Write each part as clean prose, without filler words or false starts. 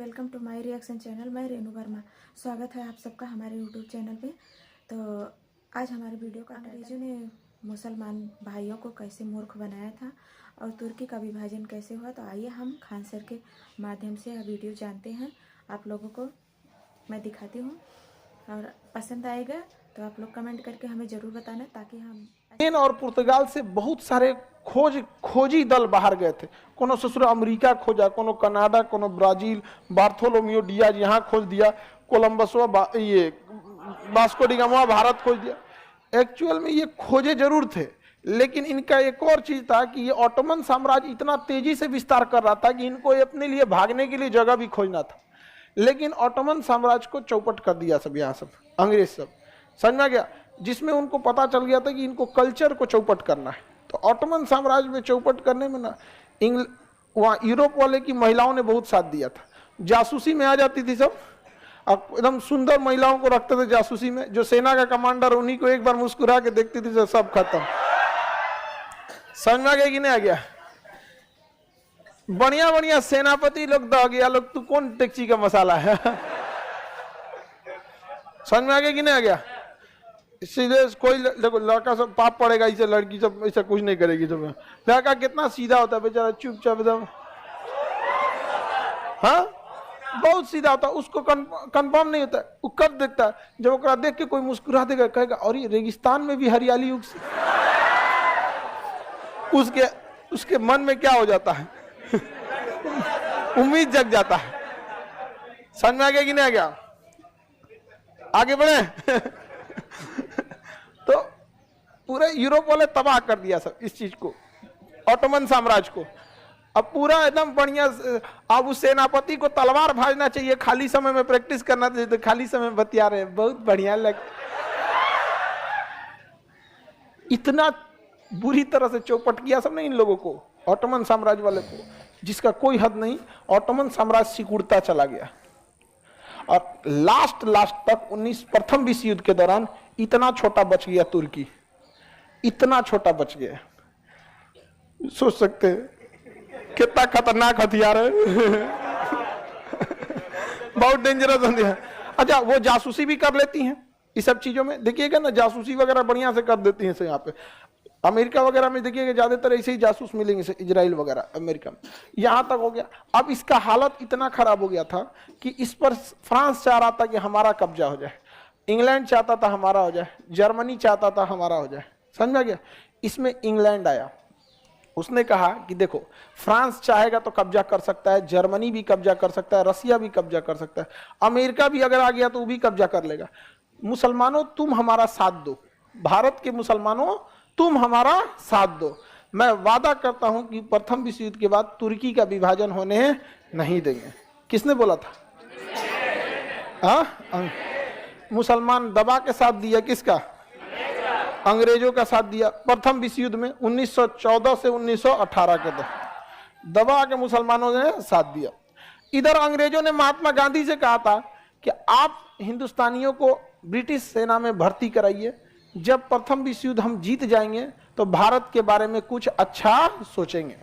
Welcome to my reaction channel. मैं रेनू वर्मा। स्वागत है आप सबका हमारे यूट्यूब चैनल पे। तो आज हमारे वीडियो का अंग्रेजों ने मुसलमान भाइयों को कैसे मूर्ख बनाया था और तुर्की का विभाजन कैसे हुआ, तो आइए हम खान सर के माध्यम से यह वीडियो जानते हैं। आप लोगों को मैं दिखाती हूँ और पसंद आएगा तो आप लोग कमेंट करके हमें ज़रूर बताना, ताकि हम स्पेन और पुर्तगाल से बहुत सारे खोजी दल बाहर गए थे। कोनो ससुर अमेरिका खोजा, कोनो कनाडा, कोनो ब्राजील, बार्थोलोमियो डियाज यहाँ खोज दिया, कोलंबसवा ये वास्को डी गामा भारत खोज दिया। एक्चुअल में ये खोजे जरूर थे, लेकिन इनका एक और चीज था कि ये ऑटोमन साम्राज्य इतना तेजी से विस्तार कर रहा था कि इनको अपने लिए भागने के लिए जगह भी खोजना था। लेकिन ऑटोमन साम्राज्य को चौपट कर दिया सब, यहाँ सब अंग्रेज सब समझ में गया, जिसमें उनको पता चल गया था कि इनको कल्चर को चौपट करना है। तो ऑटोमन साम्राज्य में चौपट करने में ना वहाँ यूरोप वाले की महिलाओं ने बहुत साथ दिया था। जासूसी में आ जाती थी सब, एकदम सुंदर महिलाओं को रखते थे जासूसी में। जो सेना का कमांडर, उन्हीं को एक बार मुस्कुरा के देखती थी, सब खत्म। समझ में आ गया कि नहीं आ गया? बढ़िया बढ़िया सेनापति लोग दह गया लोग, तू कौन टेक्सी का मसाला है? समझ में आ गया कि नहीं आ गया? सीधे कोई देखो लड़का सब पाप पड़ेगा, इसे लड़की सब ऐसा कुछ नहीं करेगी। सब लड़का कितना सीधा होता है बेचारा, चुपचाप एकदम, हाँ बहुत सीधा होता है। उसको कंफर्म नहीं होता है, वो कब देखता है जब ओकरा देख के कोई मुस्कुरा देगा, कहेगा और ये रेगिस्तान में भी हरियाली उग उसके मन में क्या हो जाता है? उम्मीद जग जाता है। समझ में आ गया कि नहीं आ गया? आगे बढ़े। तो पूरे यूरोप वाले तबाह कर दिया सब इस चीज को, ऑटोमन साम्राज्य को। अब पूरा एकदम बढ़िया, अब उस सेनापति को तलवार भाजना चाहिए, खाली समय में प्रैक्टिस करना चाहिए, तो खाली समय में बतिया रहे, बहुत बढ़िया लग। इतना बुरी तरह से चौपट किया सबने इन लोगों को, ऑटोमन साम्राज्य वाले को, जिसका कोई हद नहीं। ऑटोमन साम्राज्य सिकुड़ता चला गया और लास्ट तक प्रथम विश्व युद्ध के दौरान इतना छोटा बच गया तुर्की, इतना छोटा बच गया। सोच सकते हैं कितना खतरनाक हथियार है। बहुत डेंजरस हथियार। अच्छा, वो जासूसी भी कर लेती हैं इस सब चीजों में, देखिएगा ना, जासूसी वगैरह बढ़िया से कर देती हैं। यहाँ पे अमेरिका वगैरह में देखिएगा ज्यादातर ऐसे ही जासूस मिलेंगे, इजराइल वगैरह, अमेरिका में यहाँ तक हो गया। अब इसका हालत इतना खराब हो गया था कि इस पर फ्रांस चाह रहा था कि हमारा कब्जा हो जाए, इंग्लैंड चाहता था हमारा हो जाए, जर्मनी चाहता था हमारा हो जाए। समझ में गया? इसमें इंग्लैंड आया, उसने कहा कि देखो फ्रांस चाहेगा तो कब्जा कर सकता है, जर्मनी भी कब्जा कर सकता है, रसिया भी कब्जा कर सकता है, अमेरिका भी अगर आ गया तो वो भी कब्जा कर लेगा। मुसलमानों तुम हमारा साथ दो, भारत के मुसलमानों तुम हमारा साथ दो। मैं वादा करता हूं कि प्रथम विश्व युद्ध के बाद तुर्की का विभाजन होने नहीं देंगे। किसने बोला था? हाँ, मुसलमान दबा के साथ दिया। किसका? अंग्रेजों का साथ दिया प्रथम विश्व युद्ध में 1914 से 1918 के दबा के मुसलमानों ने साथ दिया। इधर अंग्रेजों ने महात्मा गांधी से कहा था कि आप हिंदुस्तानियों को ब्रिटिश सेना में भर्ती कराइए, जब प्रथम विश्व युद्ध हम जीत जाएंगे तो भारत के बारे में कुछ अच्छा सोचेंगे।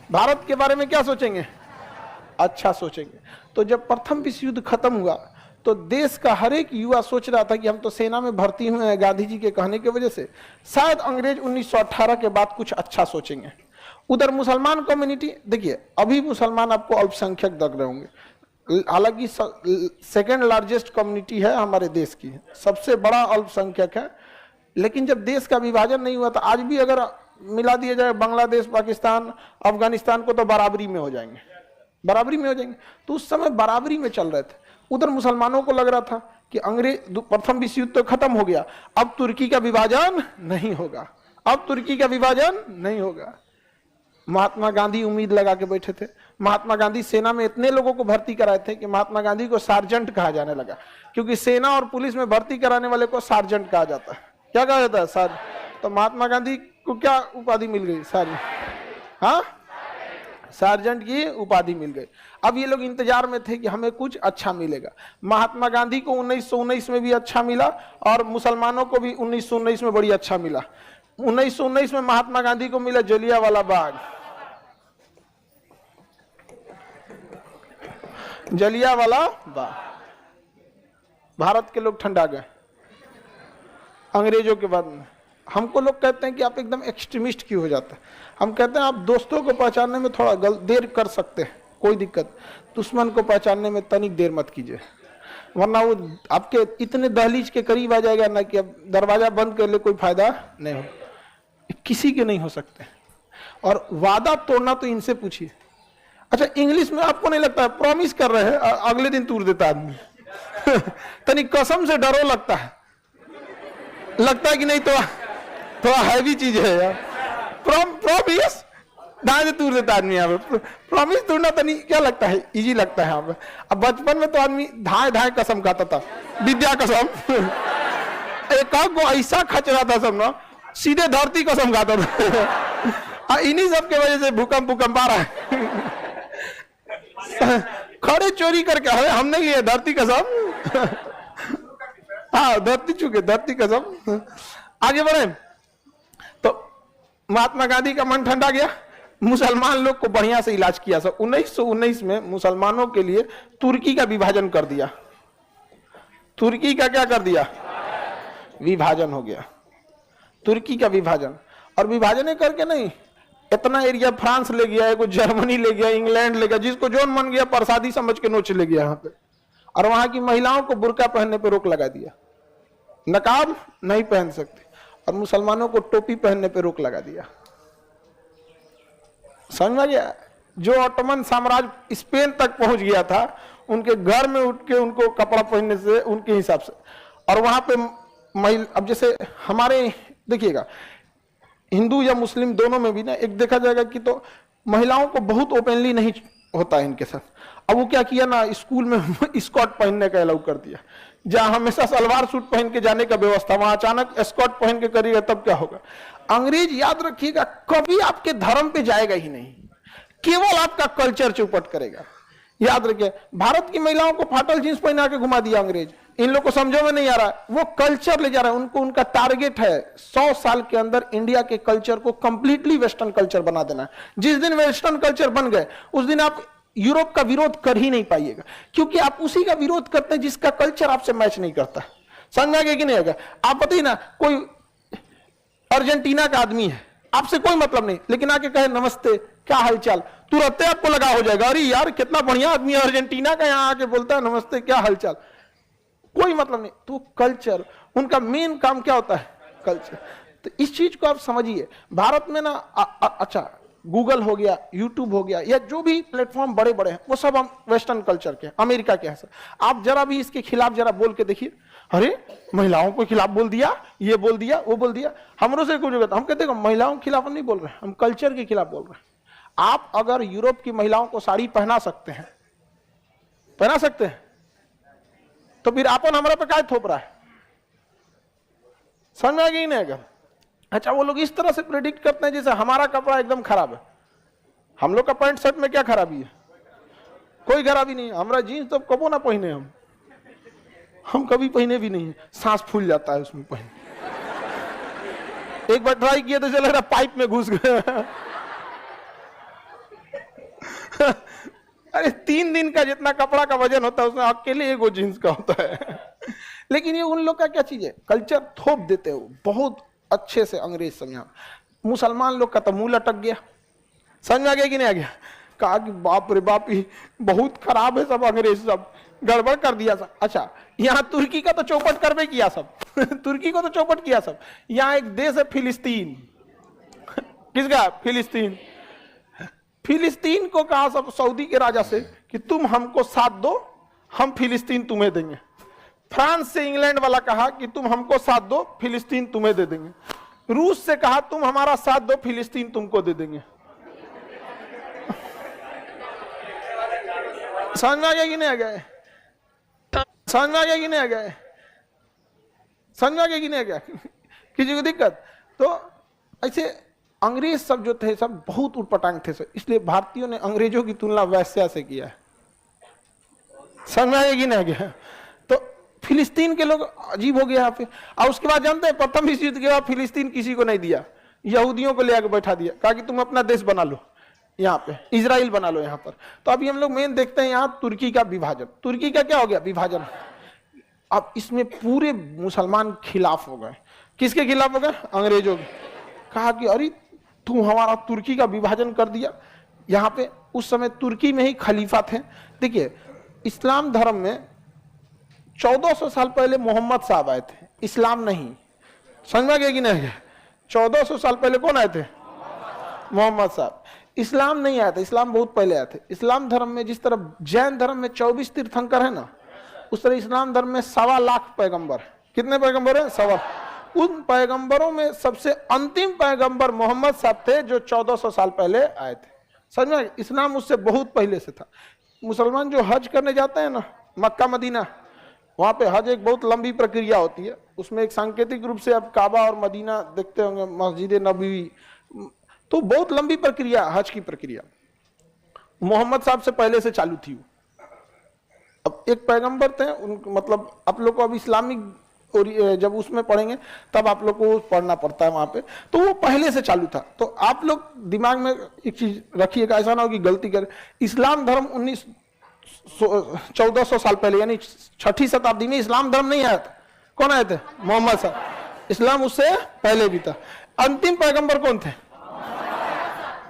भारत के बारे में क्या सोचेंगे? अच्छा सोचेंगे। तो जब प्रथम विश्व युद्ध खत्म हुआ तो देश का हर एक युवा सोच रहा था कि हम तो सेना में भर्ती हुए हैं गांधी जी के कहने की वजह से, शायद अंग्रेज 1918 के बाद कुछ अच्छा सोचेंगे। उधर मुसलमान कम्युनिटी, देखिए अभी मुसलमान आपको अल्पसंख्यक लग रहे होंगे, हालांकि सेकेंड लार्जेस्ट कम्युनिटी है हमारे देश की, सबसे बड़ा अल्पसंख्यक है। लेकिन जब देश का विभाजन नहीं हुआ था, आज भी अगर मिला दिया जाए बांग्लादेश, पाकिस्तान, अफगानिस्तान को, तो बराबरी में हो जाएंगे, बराबरी में हो जाएंगे। तो उस समय बराबरी में चल रहे थे। उधर मुसलमानों को लग रहा था कि अंग्रेज प्रथम विश्व युद्ध तो खत्म हो गया, अब तुर्की का विभाजन नहीं होगा, अब तुर्की का विभाजन नहीं होगा। महात्मा गांधी उम्मीद लगा के बैठे थे। महात्मा गांधी सेना में इतने लोगों को भर्ती कराए थे कि महात्मा गांधी को सार्जेंट कहा जाने लगा, क्योंकि सेना और पुलिस में भर्ती कराने वाले को सार्जेंट कहा जाता है। क्या कहा जाता है? सार्जेंट। तो महात्मा गांधी को क्या उपाधि मिल गई? सार्जेंट। हाँ, सार्जेंट की उपाधि मिल गई। अब ये लोग इंतजार में थे कि हमें कुछ अच्छा मिलेगा। महात्मा गांधी को 1919 में भी अच्छा मिला और मुसलमानों को भी 1919 में बड़ी अच्छा मिला। 1919 में महात्मा गांधी को मिला जलियांवाला बाग। जलियांवाला बाग, भारत के लोग ठंडा गए अंग्रेजों के बाद में। हमको लोग कहते हैं कि आप एकदम एक्सट्रीमिस्ट क्यों हो जाते हैं। हम कहते हैं आप दोस्तों को पहचानने में थोड़ा देर कर सकते हैं, कोई दिक्कत, दुश्मन को पहचानने में तनिक देर मत कीजिए, वरना वो आपके इतने दहलीज के करीब आ जाएगा ना कि अब दरवाजा बंद कर ले कोई फायदा नहीं हो, किसी के नहीं हो सकते। और वादा तोड़ना तो इनसे पूछिए। अच्छा, इंग्लिश में आपको नहीं लगता है प्रॉमिस कर रहे हैं अगले दिन तोड़ देता आदमी तनिक कसम से डरो लगता है कि नहीं, तो थोड़ा हैवी चीज है यार। प्रॉमिस दाएं से तोड़ देता आदमी यहाँ पे। प्रॉमिस तोड़ना तो नहीं, क्या लगता है, इजी लगता है यहाँ पे। अब बचपन में तो आदमी धाए धाए कसम खाता था, विद्या कसम एक को ऐसा खच रहा था सब ना, सीधे धरती कसम खाता था इन्हीं सब के वजह से भूकंप आ रहा है खड़े चोरी करके, अरे हमने लिए धरती कसम हाँ धरती चुके, धरती कसम। आगे बढ़े तो महात्मा गांधी का मन ठंडा गया, मुसलमान लोग को बढ़िया से इलाज किया। 1919 में मुसलमानों के लिए तुर्की का विभाजन कर दिया। तुर्की का क्या कर दिया, विभाजन हो गया, तुर्की का विभाजन। और विभाजन करके नहीं, इतना एरिया फ्रांस ले गया, एगो जर्मनी ले गया, इंग्लैंड ले गया, जिसको जोन मन गया प्रसादी समझ के नोच ले गया यहाँ पे। और वहां की महिलाओं को बुर्का पहनने पे रोक लगा दिया, नकाब नहीं पहन सकते, और मुसलमानों को टोपी पहनने पे रोक लगा दिया। समझ में गया। जो ऑटोमन साम्राज्य स्पेन तक पहुंच गया था, उनके घर में उठ के उनको कपड़ा पहनने से उनके हिसाब से। और वहां पे अब जैसे हमारे देखिएगा हिंदू या मुस्लिम दोनों में भी ना एक देखा जाएगा कि तो महिलाओं को बहुत ओपनली नहीं होता है इनके साथ। अब वो क्या किया ना, स्कूल में स्कर्ट पहनने का अलाउ कर दिया। जहां हमेशा सलवार सूट पहन के जाने का व्यवस्था, वहां अचानक स्कर्ट पहन के करिएगा तब क्या होगा। अंग्रेज याद रखिएगा कभी आपके धर्म पे जाएगा ही नहीं, केवल आपका कल्चर चौपट करेगा। याद रखिए, भारत की महिलाओं को फाटल जींस पहना के घुमा दिया अंग्रेज, इन लोग को समझो में नहीं आ रहा है, वो कल्चर ले जा रहा है। उनको उनका टारगेट है 100 साल के अंदर इंडिया के कल्चर को कंप्लीटली वेस्टर्न कल्चर बना देना है। जिस दिन वेस्टर्न कल्चर बन गए उस दिन आप यूरोप का विरोध कर ही नहीं पाइएगा, क्योंकि आप उसी का विरोध करते हैं जिसका कल्चर आपसे मैच नहीं करता। समझ आगे कि नहीं आएगा। आप बताइए ना, कोई अर्जेंटीना का आदमी है, आपसे कोई मतलब नहीं, लेकिन आके कहे नमस्ते क्या हालचाल, तुरंत आपको लगा हो जाएगा, अरे यार कितना बढ़िया आदमी है अर्जेंटीना का, यहाँ आके बोलता है नमस्ते क्या हालचाल, कोई मतलब नहीं। तो कल्चर, उनका मेन काम क्या होता है, कल्चर। तो इस चीज को आप समझिए। भारत में ना अच्छा गूगल हो गया, यूट्यूब हो गया, या जो भी प्लेटफॉर्म बड़े बड़े हैं वो सब हम वेस्टर्न कल्चर के, अमेरिका के हैं सर। आप जरा भी इसके खिलाफ जरा बोल के देखिए, अरे महिलाओं के खिलाफ बोल दिया, ये बोल दिया, वो बोल दिया, हमरों से कुछ हम कहते हैं महिलाओं के खिलाफ नहीं बोल रहे, हम कल्चर के खिलाफ बोल रहे हैं। आप अगर यूरोप की महिलाओं को साड़ी पहना सकते हैं, पहना सकते हैं, तो फिर आपन हमारा पे काय थोप रहा है। समझ में आ गई नहीं। अच्छा, वो लोग इस तरह से प्रेडिक्ट करते हैं जैसे हमारा कपड़ा एकदम खराब है। हम लोग का पैंट शर्ट में क्या खराबी है, कोई खराबी नहीं। हमारा जीन्स तो कबो ना पहने, हम कभी पहने भी नहीं है, सांस फूल जाता है उसमें पहने। एक बार ट्राई किया तो चल रहा पाइप में घुस गया अरे 3 दिन का जितना कपड़ा का वजन होता है उसमें अकेले एगो जीन्स का होता है लेकिन ये उन लोग का क्या चीज है, कल्चर थोप देते हो बहुत अच्छे से अंग्रेज समझा। मुसलमान लोग का तो मुंह लटक गया, समझ में आ गया कि नहीं आ गया। कहा कि बाप रे बाप, ही बहुत खराब है सब, अंग्रेज सब गड़बड़ कर दिया सब। अच्छा, यहाँ तुर्की का तो चौपट कर भी किया सब तुर्की को तो चौपट किया सब। यहाँ एक देश है फिलिस्तीन किसका, फिलिस्तीन। फिलिस्तीन को कहा सब सऊदी के राजा से कि तुम हमको साथ दो, हम फिलिस्तीन तुम्हें देंगे। फ्रांस से इंग्लैंड वाला कहा कि तुम हमको साथ दो, फिलिस्तीन तुम्हें दे देंगे। रूस से कहा तुम हमारा साथ दो, फिलिस्तीन तुमको दे देंगे। समझ में आ गया कि नहीं आ गया, समझ में आ गया कि नहीं आ गया, समझ में आ गया कि नहीं आ गया किसी को दिक्कत। तो ऐसे अंग्रेज सब जो थे सब बहुत उटपटांग थे सर, इसलिए भारतीयों ने अंग्रेजों की तुलना वैश्या से किया है। समझ में आ गया कि नहीं आ गया। तो फिलिस्तीन के लोग अजीब हो गए यहाँ पे। और उसके बाद जानते हैं प्रथम विश्व युद्ध के बाद फिलिस्तीन किसी को नहीं दिया, यहूदियों को ले आकर बैठा दिया, कहा कि तुम अपना देश बना लो। यहाँ पे इजराइल बना लो यहाँ पर। तो अभी हम लोग मेन देखते हैं यहाँ तुर्की का विभाजन। तुर्की का क्या हो गया? विभाजन। अब इसमें पूरे मुसलमान खिलाफ हो गए। किसके खिलाफ हो गए? अंग्रेजों के। कहा कि अरे तू हमारा तुर्की का विभाजन कर दिया। यहाँ पे उस समय तुर्की में ही खलीफा थे। देखिए इस्लाम धर्म में 1400 साल पहले मोहम्मद साहब आए थे, इस्लाम नहीं। समझ में गया कि नहीं? 1400 साल पहले कौन आए थे? मोहम्मद साहब। इस्लाम नहीं आया था, इस्लाम बहुत पहले आए थे। इस्लाम धर्म में जिस तरह जैन धर्म में 24 तीर्थंकर है ना, उस तरह इस्लाम धर्म में 1.25 लाख पैगंबर। कितने पैगंबर है? 1.25। उन पैगंबरों में सबसे अंतिम पैगंबर मोहम्मद साहब थे जो 1400 साल पहले आए थे। समझ में? इस्लाम उससे बहुत पहले से था। मुसलमान जो हज करने जाते हैं ना मक्का मदीना, वहाँ पे हज एक बहुत लंबी प्रक्रिया होती है। उसमें एक सांकेतिक रूप से आप काबा और मदीना देखते होंगे, मस्जिद नबवी, तो बहुत लंबी प्रक्रिया हज की प्रक्रिया मोहम्मद साहब से पहले से चालू थी। अब एक पैगंबर थे उन, मतलब आप लोग को अब इस्लामिक और जब उसमें पढ़ेंगे तब आप लोग को पढ़ना पड़ता है वहाँ पे, तो वो पहले से चालू था। तो आप लोग दिमाग में एक चीज रखिएगा, ऐसा ना हो कि गलती करें। इस्लाम धर्म 1400 साल पहले यानी 6ठी शताब्दी में इस्लाम धर्म नहीं आया था। कौन आए थे? मोहम्मद साहब। इस्लाम उससे पहले भी था। अंतिम पैगंबर कौन थे?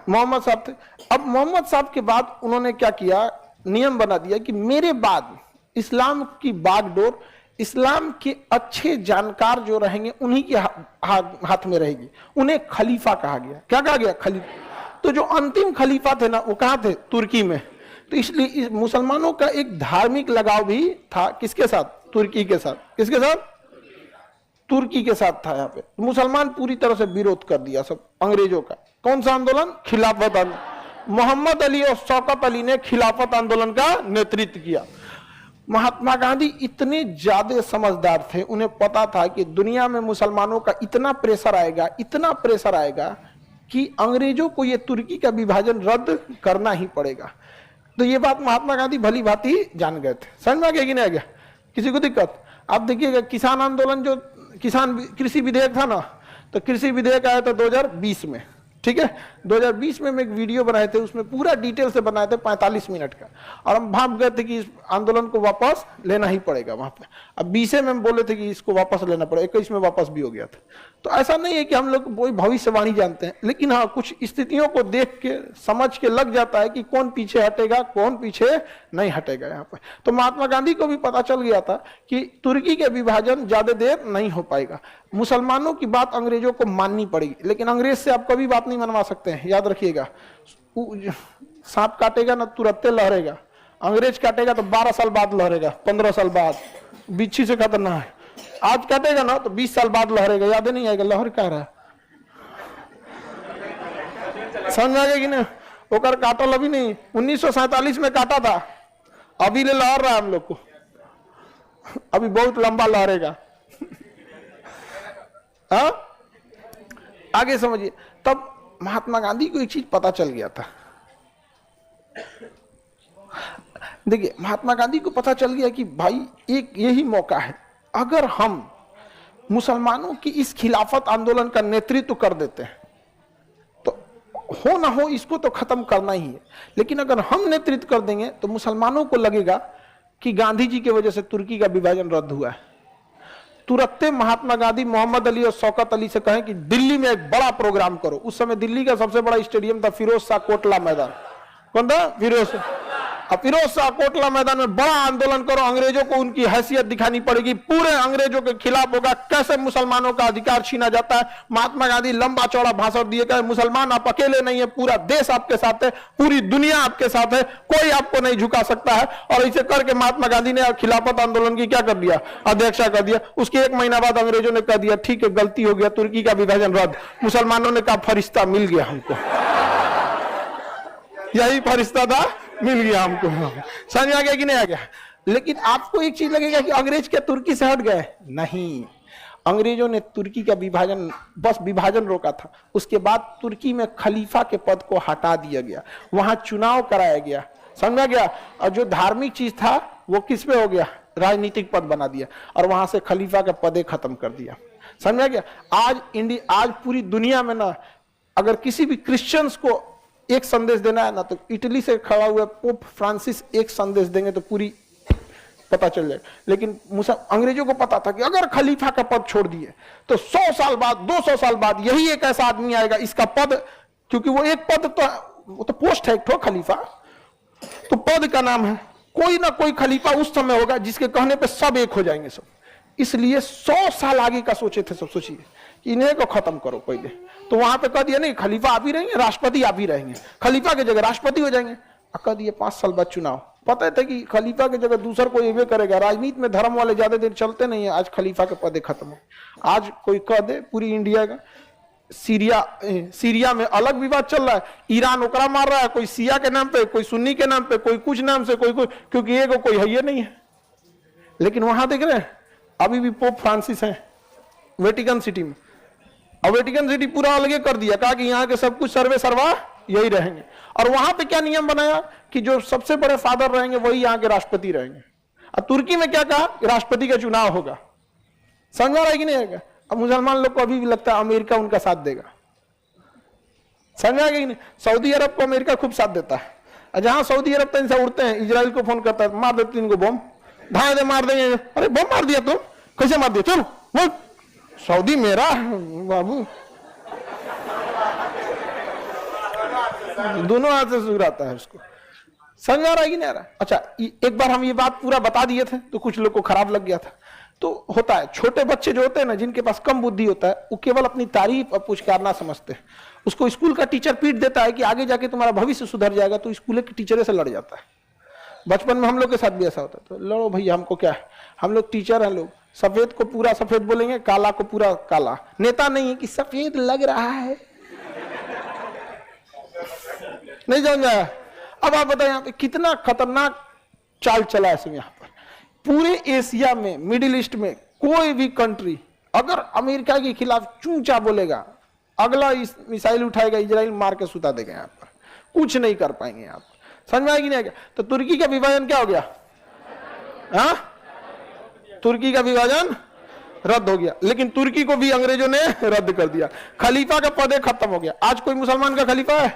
मोहम्मद साहब थे। अब मोहम्मद साहब के बाद उन्होंने क्या किया, नियम बना दिया कि मेरे बाद इस्लाम की बागडोर इस्लाम के अच्छे जानकार जो रहेंगे उन्हीं के हाथ में रहेगी। उन्हें खलीफा कहा गया। क्या कहा गया? खलीफा। तो जो अंतिम खलीफा थे ना वो कहाँ थे? तुर्की में। तो इसलिए मुसलमानों का एक धार्मिक लगाव भी था। किसके साथ? तुर्की के साथ। किसके साथ? तुर्की के साथ था। यहाँ पे मुसलमान पूरी तरह से विरोध कर दिया सब अंग्रेजों का। कौन सा आंदोलन? खिलाफत आंदोलन। मोहम्मद अली और शौकत अली ने खिलाफत आंदोलन का नेतृत्व किया। महात्मा गांधी इतने ज्यादा समझदार थे, उन्हें पता था कि दुनिया में मुसलमानों का इतना प्रेशर आएगा, इतना प्रेशर आएगा कि अंग्रेजों को यह तुर्की का विभाजन रद्द करना ही पड़ेगा। तो ये बात महात्मा गांधी भली भांति जान गए थे। समझ में आ गया कि नहीं आ गया? किसी को दिक्कत? आप देखिएगा किसान आंदोलन, जो किसान कृषि विधेयक था ना, तो कृषि विधेयक आया था 2020 में। ठीक है, 2020 में हम एक वीडियो बनाए थे, उसमें पूरा डिटेल से बनाए थे 45 मिनट का, और हम भाप गए थे कि इस आंदोलन को वापस लेना ही पड़ेगा वहां पे। अब 20 में हम बोले थे कि इसको वापस लेना पड़ेगा, 21 में वापस भी हो गया था। तो ऐसा नहीं है कि हम लोग कोई भविष्यवाणी जानते हैं, लेकिन हाँ कुछ स्थितियों को देख के समझ के लग जाता है कि कौन पीछे हटेगा कौन पीछे नहीं हटेगा यहाँ पे। तो महात्मा गांधी को भी पता चल गया था कि तुर्की के विभाजन ज्यादा देर नहीं हो पाएगा। मुसलमानों की बात अंग्रेजों को माननी पड़ेगी, लेकिन अंग्रेज से आप कभी बात नहीं मनवा सकते हैं, याद रखिएगा। सांप काटेगा ना तुरंत लहरेगा, अंग्रेज काटेगा तो 12 साल बाद लहरेगा, 15 साल बाद। बिच्छी से खतरनाक है, आज काटेगा ना तो 20 साल बाद लहरेगा, याद नहीं आएगा लहर क्या रहा। समझ आ गया कि नहीं? ओकर काटल अभी नहीं, 1947 में काटा था, अभी ले लहर रहा है हम लोग को, अभी बहुत लंबा लहरेगा। हाँ आगे समझिए। तब महात्मा गांधी को एक चीज पता चल गया था। देखिए महात्मा गांधी को पता चल गया कि भाई एक यही मौका है, अगर हम मुसलमानों की इस खिलाफत आंदोलन का नेतृत्व कर देते हैं तो हो ना हो इसको तो खत्म करना ही है, लेकिन अगर हम नेतृत्व कर देंगे तो मुसलमानों को लगेगा कि गांधी जी की वजह से तुर्की का विभाजन रद्द हुआ है। तुरंत महात्मा गांधी मोहम्मद अली और शौकत अली से कहें कि दिल्ली में एक बड़ा प्रोग्राम करो। उस समय दिल्ली का सबसे बड़ा स्टेडियम था फिरोज शाह कोटला मैदान। कौन था? फिरोज शाह कोटला मैदान में बड़ा आंदोलन करो, अंग्रेजों को उनकी हैसियत दिखानी पड़ेगी, पूरे अंग्रेजों के खिलाफ होगा, कैसे मुसलमानों का अधिकार छीना जाता है। महात्मा गांधी लंबा चौड़ा भाषण दिए, कहे मुसलमान आप अकेले नहीं है, पूरा देश आपके साथ है, पूरी दुनिया आपके साथ है, कोई आपको नहीं झुका सकता है। और इसे करके महात्मा गांधी ने खिलाफत आंदोलन की क्या कर दिया? अध्यक्षा कर दिया। उसके 1 महीना बाद अंग्रेजों ने कह दिया ठीक है गलती हो गया, तुर्की का विभाजन रद्द। मुसलमानों ने कहा फरिश्ता मिल गया हमको, यही फरिश्ता था, मिल गया हमको। समझ आ गया कि नहीं आ गया? लेकिन आपको एक चीज लगेगा कि अंग्रेज क्या तुर्की से हट गए? नहीं, अंग्रेजों ने तुर्की का विभाजन, बस विभाजन रोका था। उसके बाद तुर्की में खलीफा के पद को हटा दिया गया, वहां चुनाव कराया गया। समझ आ गया? और जो धार्मिक चीज था वो किस पे हो गया? राजनीतिक पद बना दिया, और वहां से खलीफा का पदे खत्म कर दिया। समझ आ गया? आज पूरी दुनिया में ना अगर किसी भी क्रिश्चियंस को एक संदेश देना है ना, तो इटली से खड़ा हुआ पोप फ्रांसिस एक संदेश देंगे तो पूरी पता चल जाए। लेकिन अंग्रेजों को पता था कि अगर खलीफा का पद छोड़ दिए तो 100 साल बाद 200 साल बाद यही एक ऐसा आदमी आएगा, इसका पद, क्योंकि वो एक पद तो वो तो पोस्ट है, एक ठो खलीफा तो पद का नाम है, कोई ना कोई खलीफा उस समय होगा जिसके कहने पे सब एक हो जाएंगे सब। इसलिए 100 साल आगे का सोचे थे सब। सोचिए कि इन्हें को खत्म करो पहले, तो वहां पे कह दिया नहीं खलीफा आप ही रहेंगे, राष्ट्रपति आप ही रहेंगे, खलीफा की जगह राष्ट्रपति हो जाएंगे। कह दिए 5 साल बाद चुनाव। पता है कि खलीफा की जगह दूसरा कोई एवे करेगा। राजनीति में धर्म वाले ज्यादा देर चलते नहीं है। आज खलीफा के पद खत्म हो। आज कोई कह दे पूरी इंडिया का, सीरिया में अलग विवाद चल रहा है, ईरान ओकरा मार रहा है, कोई सिया के नाम पे, कोई सुन्नी के नाम पे, कोई कुछ नाम से, कोई क्योंकि एगो कोई है नहीं है। लेकिन वहां देख रहे हैं अभी भी पोप फ्रांसिस है वेटिकन सिटी में, और वेटिकन सिटी पूरा अलग कर दिया, कहा कि यहाँ के सब कुछ सर्वे सर्वा यही रहेंगे। और वहां पे क्या नियम बनाया कि जो सबसे बड़े फादर रहेंगे वही यहाँ के राष्ट्रपति रहेंगे। और तुर्की में क्या कहा, राष्ट्रपति का चुनाव होगा। समझ रहा है कि नहीं होगा? अब मुसलमान लोग को अभी भी लगता है अमेरिका उनका साथ देगा। समझा कि नहीं? सऊदी अरब को अमेरिका खूब साथ देता है, और जहां सऊदी अरब तक से उड़ते हैं, इजराइल को फोन करता है, मार देते इनको बम, धाए दे मार देंगे। अरे बम मार दिया तुम, कैसे मार दिया? चलो बोल, सऊदी मेरा बाबू, दोनों हाथ से सुराता है उसको। समझ आ रहा है कि नहीं आ रहा? अच्छा, एक बार हम ये बात पूरा बता दिए थे तो कुछ लोग को खराब लग गया था। तो होता है, छोटे बच्चे जो होते हैं ना, जिनके पास कम बुद्धि होता है, वो केवल अपनी तारीफ और पुचकारना समझते हैं। उसको स्कूल का टीचर पीट देता है कि आगे जाके तुम्हारा भविष्य सुधर जाएगा, तो स्कूल के टीचर से लड़ जाता है। बचपन में हम लोग के साथ भी ऐसा होता है। तो लड़ो भैया, हमको क्या है, हम लोग टीचर हैं, लोग सफेद को पूरा सफेद बोलेंगे, काला को पूरा काला। नेता नहीं है कि सफेद लग रहा है, नहीं समझ आया? अब आप बताएं यहाँ पे कितना खतरनाक चाल चला है सब। यहाँ पर पूरे एशिया में, मिडिल ईस्ट में कोई भी कंट्री अगर अमेरिका के खिलाफ चूंचा बोलेगा, अगला मिसाइल उठाएगा, इजराइल मार के सुता देगा। यहाँ पर कुछ नहीं कर पाएंगे। यहाँ पर समझ में आएगी नहीं आएगा? तो तुर्की का विभाजन क्या हो गया? हाँ, तुर्की का विभाजन रद्द हो गया, लेकिन तुर्की को भी अंग्रेजों ने रद्द कर दिया। खलीफा का पद खत्म हो गया। आज कोई मुसलमान का खलीफा है?